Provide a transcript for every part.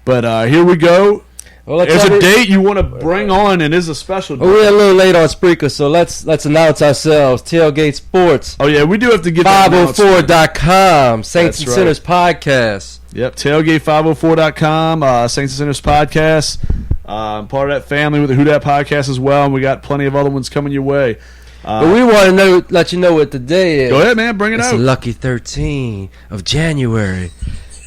But here we go. Well, There's a date you want to bring on, and it's a special date. Well, we're a little late on Spreaker, so let's announce ourselves. Tailgate Sports. Oh, yeah, we do have to get 504.com, Saints and Sinners Podcast. Yep, tailgate504.com, Saints and Sinners Podcast. I'm part of that family with the Who Dat Podcast as well, and we got plenty of other ones coming your way. But we want to let you know what the day is. Go ahead, man. Bring it out. It's lucky 13 of January.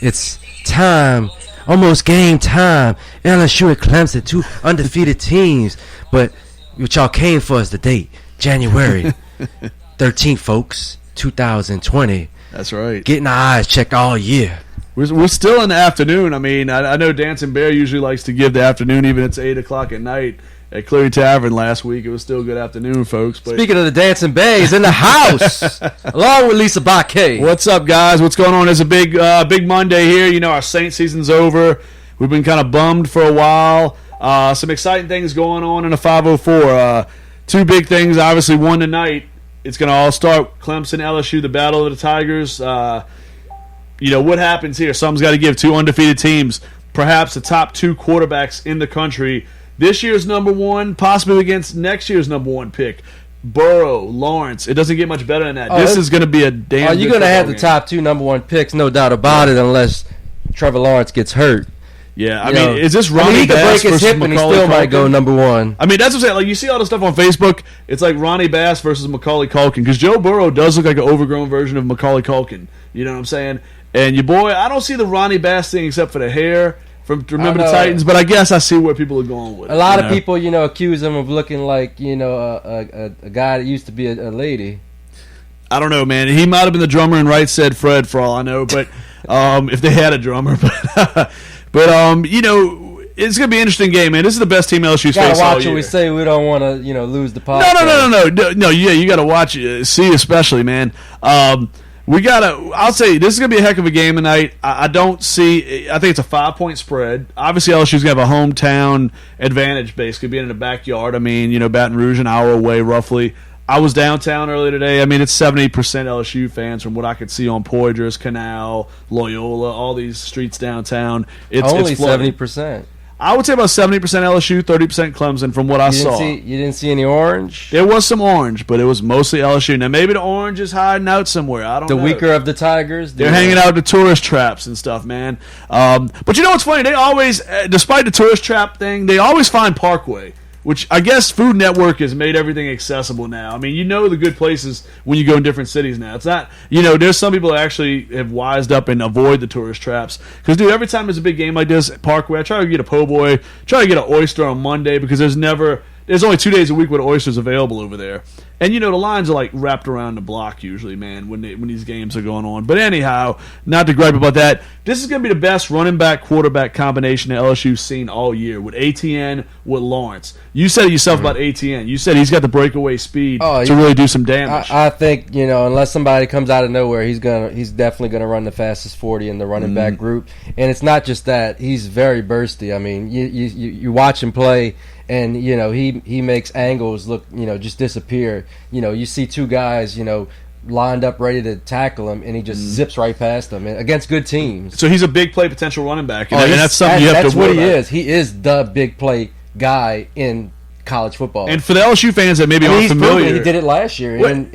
It's time. Almost game time. LSU and Clemson, two undefeated teams. But what y'all came for is the date. January 13th, folks. 2020. That's right. Getting our eyes checked all year. We're still in the afternoon. I mean, I know Dancing Bear usually likes to give the afternoon, even if it's 8 o'clock at night. At Cleary Tavern last week, it was still good afternoon, folks. But speaking of the Dancing Bear, he's in the house, along with Lisa Baquet. What's up, guys? What's going on? It's a big Monday here. You know, our Saints season's over. We've been kind of bummed for a while. Some exciting things going on in the 504. Two big things, obviously, one tonight. It's going to all start Clemson, LSU, the Battle of the Tigers. You know, what happens here? Something's got to give. Two undefeated teams, perhaps the top two quarterbacks in the country. This year's number one, possibly against next year's number one pick. Burrow, Lawrence. It doesn't get much better than that. This is going to be a damn you're going to have the top two number one picks, no doubt about it, unless Trevor Lawrence gets hurt. Yeah, I mean, is this Ronnie he could Bass break his versus hip and he Macaulay still Culkin? might go number one. I mean, that's what I'm saying. Like, you see all the stuff on Facebook, it's like Ronnie Bass versus Macaulay Culkin, because Joe Burrow does look like an overgrown version of Macaulay Culkin. You know what I'm saying? And your boy, I don't see the Ronnie Bass thing except for the hair. From Remember the Titans, but I guess I see where people are going with it. A lot of people, accuse him of looking like, a guy that used to be a lady. I don't know, man. He might have been the drummer in Right Said Fred, for all I know. But if they had a drummer, but it's gonna be an interesting game, man. This is the best team LSU's faced all year. Gotta watch what we say. We don't want to, lose the podcast. No. Yeah, you gotta watch it. See, especially, man. I'll say this is going to be a heck of a game tonight. I think it's a 5-point spread. Obviously, LSU's going to have a hometown advantage, basically, being in the backyard. I mean, Baton Rouge, an hour away, roughly. I was downtown earlier today. I mean, it's 70% LSU fans from what I could see on Poydras, Canal, Loyola, all these streets downtown. Only 70%. I would say about 70% LSU, 30% Clemson from what I saw. You didn't see any orange? There was some orange, but it was mostly LSU. Now, maybe the orange is hiding out somewhere. I don't know. The weaker of the Tigers? They're hanging out the tourist traps and stuff, man. But you know what's funny? They always, despite the tourist trap thing, they always find Parkway, which I guess Food Network has made everything accessible now. I mean, the good places when you go in different cities now. It's not, there's some people that actually have wised up and avoid the tourist traps. Because, dude, every time there's a big game like this at Parkway, I try to get a po' boy, try to get an oyster on Monday because there's only 2 days a week where the oysters available over there. And, the lines are, like, wrapped around the block usually, man, when these games are going on. But anyhow, not to gripe about that, this is going to be the best running back-quarterback combination that LSU's seen all year with ATN, with Lawrence. You said it yourself about ATN. You said he's got the breakaway speed to really do some damage. I think, unless somebody comes out of nowhere, he's definitely going to run the fastest 40 in the running back group. And it's not just that. He's very bursty. I mean, you watch him play, and he makes angles look just disappear. You see two guys lined up ready to tackle him, and he just zips right past them against good teams. So he's a big play potential running back, and that's something you have to worry about. That's what he is. He is the big play guy in college football. And for the LSU fans that maybe aren't familiar, he did it last year in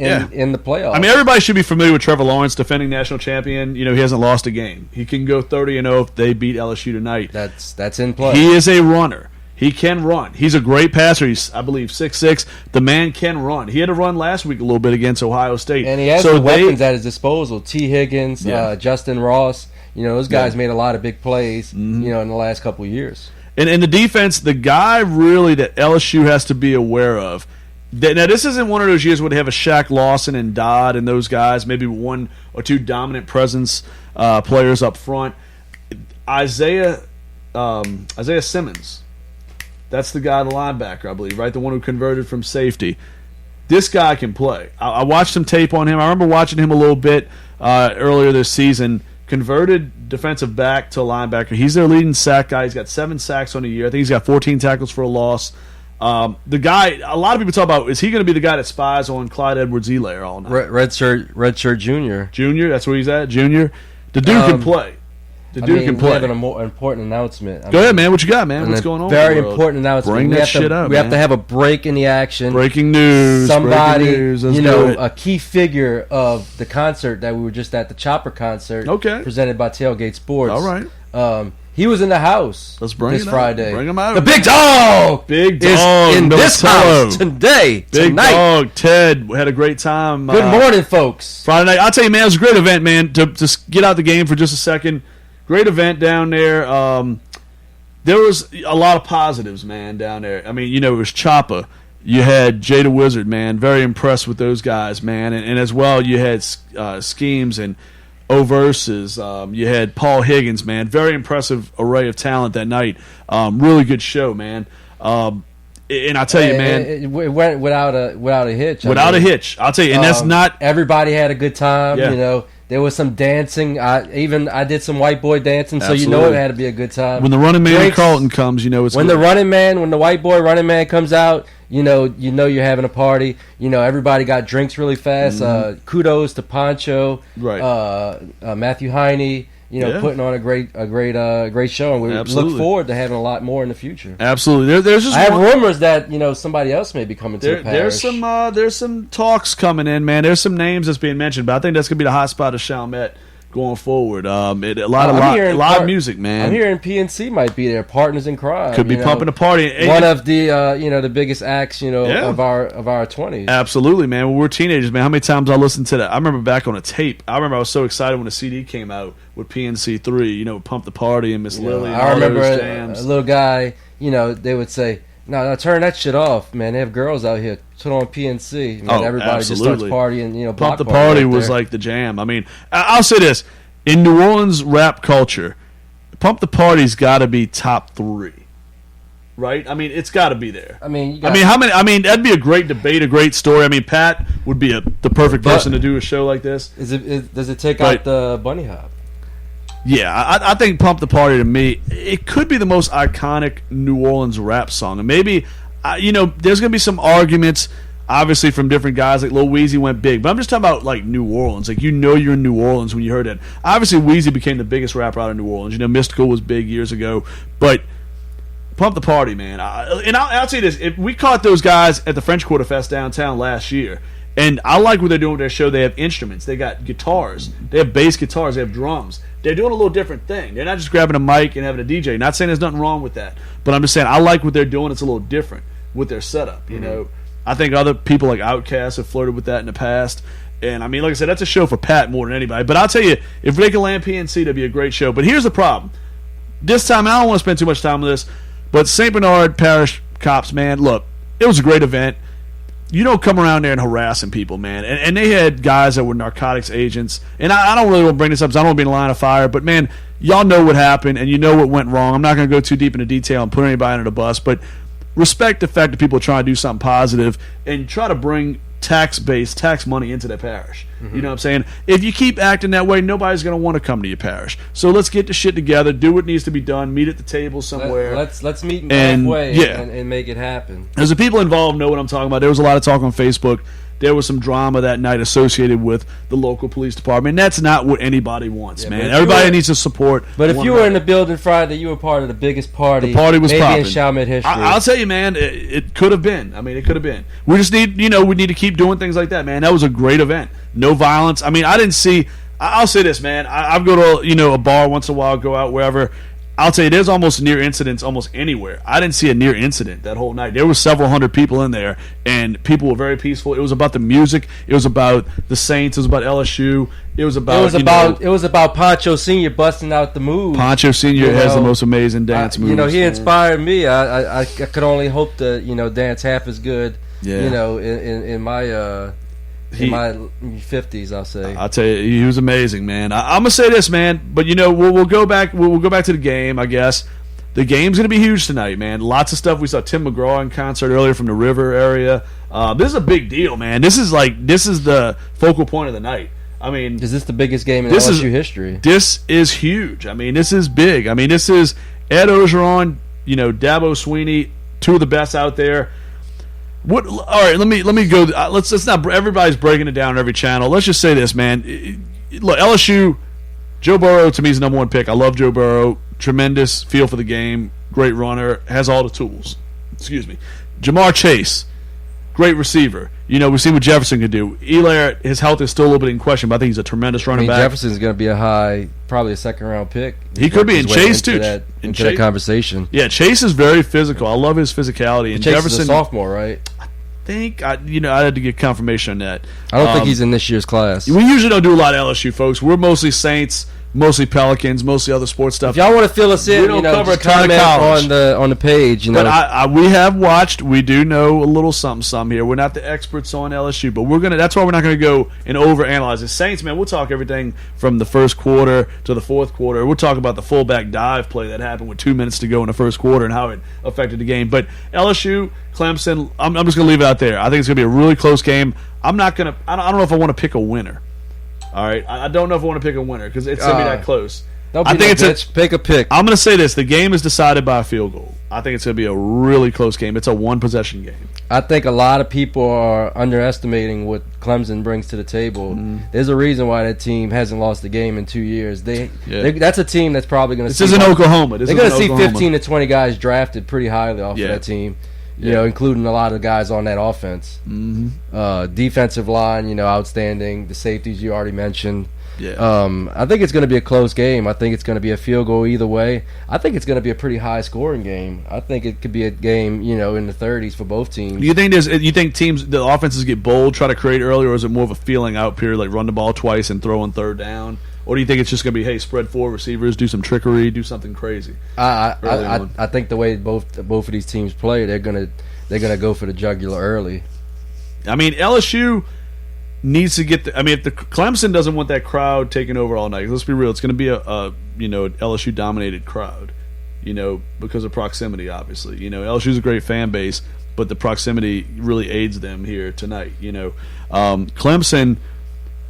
the playoffs. I mean, everybody should be familiar with Trevor Lawrence, defending national champion. He hasn't lost a game. He can go 30-0 if they beat LSU tonight. That's in play. He is a runner. He can run. He's a great passer. He's, I believe, 6'6". The man can run. He had to run last week a little bit against Ohio State. And he has the weapons at his disposal. T. Higgins, Justin Ross. Those guys made a lot of big plays, in the last couple of years. And in the defense, the guy really that LSU has to be aware of. Now, this isn't one of those years where they have a Shaq Lawson and Dodd and those guys, maybe one or two dominant presence players up front. Isaiah Simmons. That's the guy, the linebacker, I believe, right? The one who converted from safety. This guy can play. I watched some tape on him. I remember watching him a little bit earlier this season. Converted defensive back to linebacker. He's their leading sack guy. He's got 7 sacks on the year. I think he's got 14 tackles for a loss. The guy, a lot of people talk about, is he going to be the guy that spies on Clyde Edwards-Helaire all night? Redshirt Junior. Junior, that's where he's at, Junior. The dude can play. The dude can play. We have an important announcement. Go ahead, man. What you got, man? What's going on? Very important announcement. Bring that shit up, We have to have a break in the action. Breaking news. Somebody, breaking news. Let's do it. a key figure of the concert that we were just at, the Chopper concert. Okay. Presented by Tailgate Sports. All right. He was in the house. Let's bring this it Friday. Bring him out. The big dog. Big dog is in this house today. Big tonight. dog Ted. We had a great time. Good morning, folks. Friday night. I'll tell you, man, it was a great event, man. To get out the game for just a second. Great event down there. There was a lot of positives, man, down there. I mean, it was Choppa. You had Jay the Wizard, man. Very impressed with those guys, man. And as well, you had Schemes and O-Verses. You had Paul Higgins, man. Very impressive array of talent that night. Really good show, man. And I tell you, man, it went without a hitch. Without a hitch, I'll tell you. And that's not everybody had a good time. Yeah. There was some dancing. I did some white boy dancing, so Absolutely. it had to be a good time. When the running man of Carlton comes, it's when good. when the white boy running man comes out, you're having a party. Everybody got drinks really fast. Mm-hmm. Kudos to Pancho, right? Matthew Heine. Putting on a great show, and we Absolutely. look forward to having a lot more in the future. Absolutely. There's just I have rumors that somebody else may be coming to the parish. There's some talks coming in, man. There's some names that's being mentioned, but I think that's gonna be the hot spot of Chalmette going forward. A lot of music, man. I'm hearing PNC might be there. Partners in Crime could be pumping a party. One of the the biggest acts of our 20s. Absolutely, man. When we were teenagers, man, how many times I listened to that? I remember back on a tape. I remember I was so excited when the CD came out with PNC 3. Pump the Party and Miss Lily. And I remember all those a jams. little guy. They would say, "No, turn that shit off, man. They have girls out here. Turn on PNC." And everybody absolutely. just starts partying. Pump the Party was like the jam. I mean, I'll say this. In New Orleans rap culture, Pump the Party's got to be top 3, right? I mean, it's got to be there. how many? That'd be a great debate, a great story. I mean, Pat would be the perfect person to do a show like this. Does it take out the Bunny Hop? Yeah, I think Pump the Party, to me, it could be the most iconic New Orleans rap song. And maybe, there's going to be some arguments, obviously, from different guys. Like Lil Weezy went big. But I'm just talking about, like, New Orleans. Like, you're in New Orleans when you heard it. Obviously, Weezy became the biggest rapper out of New Orleans. Mystical was big years ago. But Pump the Party, man. I'll tell you this. If we caught those guys at the French Quarter Fest downtown last year, and I like what they're doing with their show. They have instruments. They got guitars. They have bass guitars. They have drums. They're doing a little different thing. They're not just grabbing a mic and having a DJ. Not saying there's nothing wrong with that. But I'm just saying I like what they're doing. It's a little different with their setup, I think other people like Outkast have flirted with that in the past. And, I mean, like I said, that's a show for Pat more than anybody. But I'll tell you, if they can land PNC, that'd be a great show. But here's the problem. This time, and I don't want to spend too much time on this, but St. Bernard Parish cops, man, look, it was a great event. You don't come around there and harassing people, man. And they had guys that were narcotics agents. And I don't really want to bring this up because I don't want to be in a line of fire. But, man, y'all know what happened and you know what went wrong. I'm not going to go too deep into detail and put anybody under the bus. But respect the fact that people are trying to do something positive and try to bring tax money into their parish. You know what I'm saying? If you keep acting that way, nobody's going to want to come to your parish. So let's get the shit together, do what needs to be done, meet at the table somewhere. Let's meet halfway and make it happen. As the people involved know what I'm talking about. There was a lot of talk on Facebook. There was some drama that night associated with the local police department. And that's not what anybody wants, man. Everybody needs to support. But if you were in the building Friday, you were part of the biggest party. The party was maybe popping. in Chalmette history. I'll tell you, man, it could have been. I mean, it could have been. We just need, we need to keep doing things like that, man. That was a great event. No violence. I mean, I didn't see. I'll say this, man. I go to a bar once in a while, go out wherever. I'll tell you, there's almost near incidents almost anywhere. I didn't see a near incident that whole night. There were several hundred people in there, and people were very peaceful. It was about the music. It was about the Saints. It was about LSU. It was about Pancho Senior busting out the moves. Pancho Senior has the most amazing dance moves. He inspired me. I could only hope to dance half as good. Yeah. In my. In my 50s, I'll say. I'll tell you, he was amazing, man. I'm gonna say this, man. But we'll go back. We'll go back to the game. I guess the game's gonna be huge tonight, man. Lots of stuff. We saw Tim McGraw in concert earlier from the River area. This is a big deal, man. This is the focal point of the night. I mean, is this the biggest game in LSU history? This is huge. I mean, this is big. I mean, this is Ed Ogeron, Dabo Sweeney, two of the best out there. All right, let me go. Let's not. Everybody's breaking it down on every channel. Let's just say this, man. Look, LSU Joe Burrow, to me, is the number one pick. I love Joe Burrow. Tremendous feel for the game. Great runner. Has all the tools. Excuse me. Jamar Chase, great receiver. We've seen what Jefferson can do. Eli, his health is still a little bit in question, but I think he's a tremendous running back. Jefferson's going to be probably a second-round pick. He could be in Chase, too. Into that conversation. Yeah, Chase is very physical. I love his physicality. And Chase Jefferson, is a sophomore, right? I had to get confirmation on that. I don't think he's in this year's class. We usually don't do a lot of LSU, folks. We're mostly Saints, mostly Pelicans, mostly other sports stuff. If y'all want to fill us in, we don't cover just a ton of college on the page. But we have watched. We do know a little something here. We're not the experts on LSU, but that's why we're not going to go and overanalyze it. Saints, man, we'll talk everything from the first quarter to the fourth quarter. We'll talk about the fullback dive play that happened with 2 minutes to go in the first quarter and how it affected the game. But LSU, Clemson, I'm just going to leave it out there. I think it's going to be a really close game. I don't know if I want to pick a winner. All right, I don't know if I want to pick a winner because it's going to be that close. I think pick a pick. I'm going to say this: the game is decided by a field goal. I think it's going to be a really close game. It's a one-possession game. I think a lot of people are underestimating what Clemson brings to the table. There's a reason why that team hasn't lost a game in 2 years. That's a team that's probably going to. This isn't Oklahoma. They're going to see 15 to 20 guys drafted pretty highly off of that team. Including a lot of guys on that offense. Defensive line, outstanding. The safeties you already mentioned. I think it's going to be a close game. I think it's going to be a field goal either way. I think it's going to be a pretty high-scoring game. I think it could be a game, in the 30s for both teams. Do you think teams, the offenses get bold, try to create early, or is it more of a feeling out period, like run the ball twice and throw on third down? Or do you think it's just going to be, hey, spread four receivers, do some trickery, do something crazy? I think the way both of these teams play, they're gonna go for the jugular early. I mean, LSU needs to get if the Clemson doesn't want that crowd taking over all night, let's be real, it's going to be a LSU dominated crowd, because of proximity. Obviously, LSU's a great fan base, but the proximity really aids them here tonight. Clemson.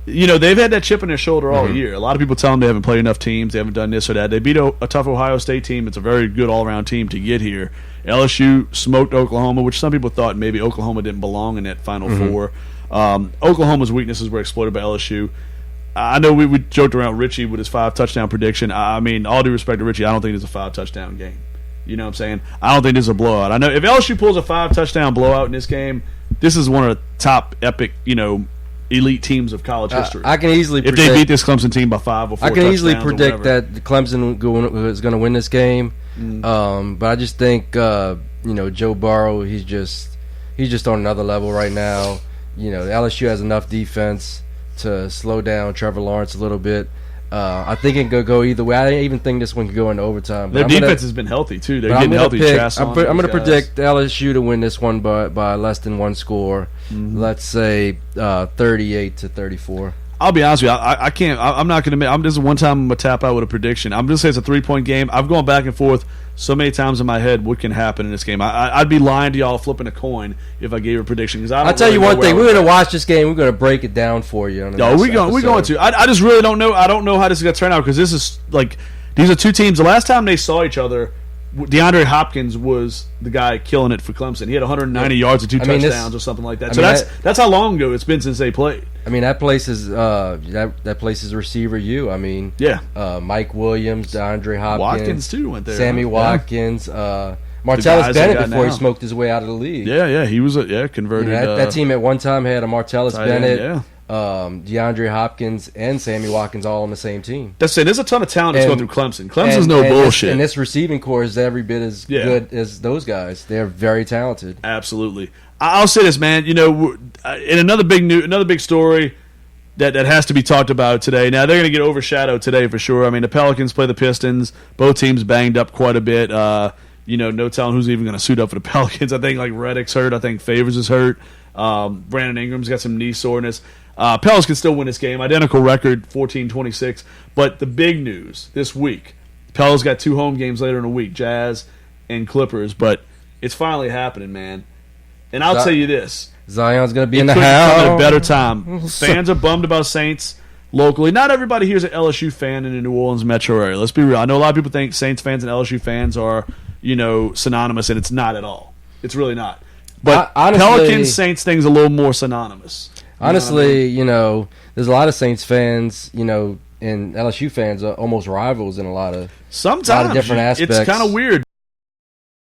They've had that chip on their shoulder all year. A lot of people tell them they haven't played enough teams, they haven't done this or that. They beat a tough Ohio State team. It's a very good all-around team to get here. LSU smoked Oklahoma, which some people thought maybe Oklahoma didn't belong in that Final Four. Oklahoma's weaknesses were exploited by LSU. I know we joked around Richie with his 5-touchdown prediction. I mean, all due respect to Richie, I don't think it's a 5-touchdown game. You know what I'm saying? I don't think this is a blowout. I know if LSU pulls a 5-touchdown blowout in this game, this is one of the top epic, elite teams of college history. I can easily predict, if they beat this Clemson team by 5 or 4 touchdowns. I can easily predict that Clemson is going to win this game. But I just think Joe Burrow, he's just on another level right now. LSU has enough defense to slow down Trevor Lawrence a little bit. I think it could go either way. I even think this one could go into overtime. Their defense has been healthy too. They're getting healthy. I'm going to predict LSU to win this one by less than one score. Let's say 38-34. I'll be honest with you. I can't. I'm not going to. This is one time I'm going to tap out with a prediction. I'm going to say it's a 3-point game. I've gone back and forth so many times in my head what can happen in this game. I'd be lying to y'all flipping a coin if I gave a prediction. Because I'll tell you one thing. We're going to watch this game. We're going to break it down for you. We're going to. I just really don't know. I don't know how this is going to turn out because this is like these are two teams. The last time they saw each other, DeAndre Hopkins was the guy killing it for Clemson. He had 190 yards and 2 touchdowns or something like that. So that's how long ago it's been since they played. I mean, that place is that place is receiver U. I mean, Mike Williams, DeAndre Hopkins, Watkins too went there. Sammy Watkins, Martellus Bennett before he smoked his way out of the league. Yeah, he was converted. That team at one time had a Martellus Bennett, DeAndre Hopkins, and Sammy Watkins all on the same team. That's it. There's a ton of talent that's going through Clemson. Clemson's no bullshit. And this receiving core is every bit as good as those guys. They're very talented. Absolutely. I'll say this, man. In another big story that has to be talked about today. Now they're going to get overshadowed today for sure. I mean, the Pelicans play the Pistons. Both teams banged up quite a bit. No telling who's even going to suit up for the Pelicans. I think like Redick's hurt. I think Favors is hurt. Brandon Ingram's got some knee soreness. Pelicans can still win this game. Identical record, 14-26. But the big news this week, Pelicans got 2 home games later in the week, Jazz and Clippers. But it's finally happening, man. And I'll tell you this. Zion's going to be in the house. At a better time. Fans are bummed about Saints locally. Not everybody here is an LSU fan in the New Orleans metro area. Let's be real. I know a lot of people think Saints fans and LSU fans are, synonymous, and it's not at all. It's really not. But Pelicans-Saints thing's a little more synonymous. Honestly, there's a lot of Saints fans, in and LSU fans are almost rivals in a lot of sometimes different aspects. It's kind of weird.